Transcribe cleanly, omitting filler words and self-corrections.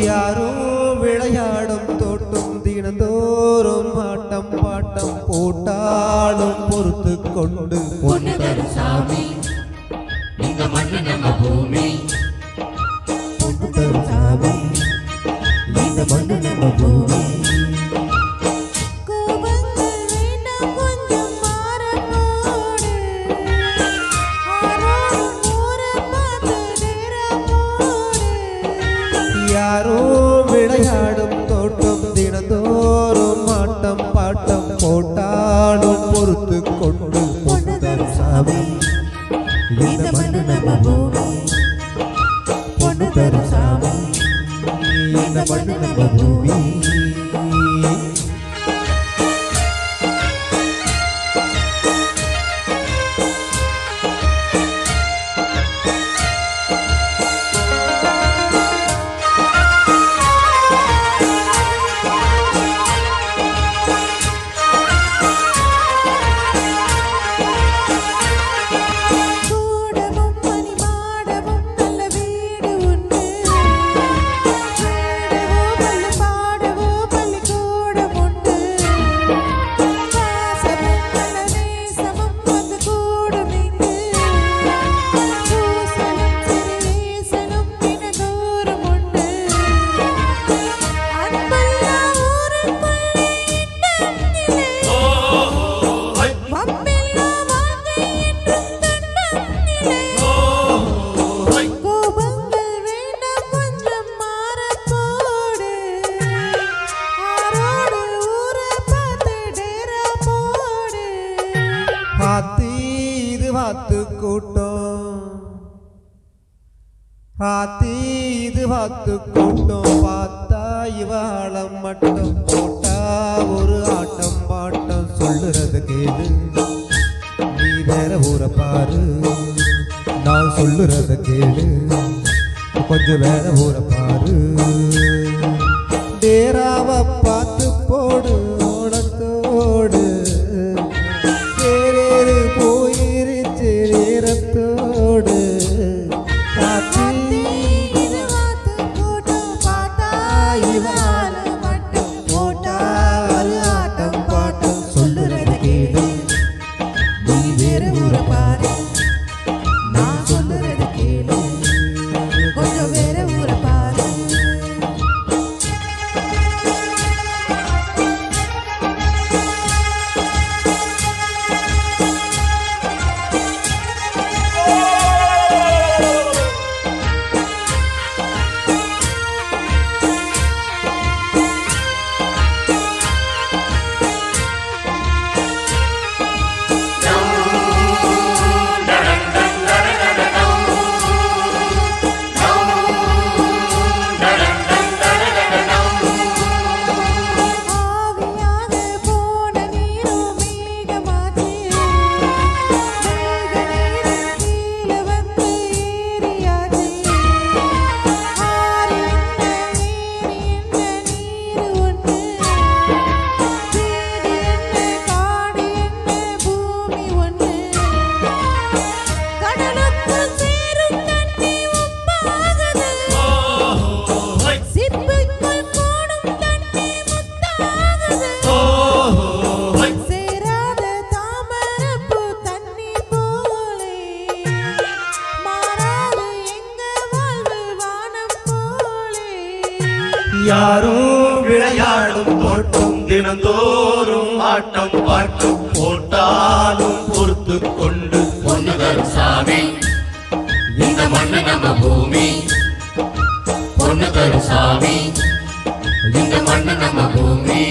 யாரோ விளையாடும் தோட்டம் தினந்தோறும் ஆட்டம் பாட்டம் போட்டாலும் பொறுத்து கொண்டு பொண்ணு தரும் சாமி இந்த மண்ணு நம்ம பூமி பொண்ணு தரும் சாமி இந்த மண்ணு நம்ம பூமி யாரோ விளையாடும் தோட்டம் தினந்தோறும் ஆட்டம் பாட்டம் போட்டாலும் பொறுத்து கொண்டு பொண்ணு தரும் சாமி இந்த மண்ணு நம்ம பூமி பொண்ணு தரும் சாமி இந்த மண்ணு நம்ம பூமி இது வாத்து கூட்டம் ஆத்தி இது வாத்து கூட்டம் பார்த்தா இவாளம் மட்டும் போட்டா ஒரு ஆட்டம் பாட்டம் சொல்லுறது கேளு நீ வேற ஊரை பாரு நான் சொல்லுறத கேளு கொஞ்சம் வேற ஊரை பாரு டேராவை பார்த்து போடு ஓடத்தோடு போயிருச்சு நேரத்தோடு ஆட்டம் பாட்டம் சொல்லுறது கேளு நீ வேற ஊரை பாரு நான் சொல்லுறது கேளு கொஞ்சம் வேற ஊரை பாரு யாரோ விளையாடும் தோட்டம் தினந்தோறும் ஆட்டம் பாட்டம் போட்டாலும் பொறுத்து கொண்டு பொண்ணு தரும் சாமி இந்த மண்ணு நம்ம பூமி பொண்ணு தரும் சாமி இந்த மண்ணு நம்ம பூமி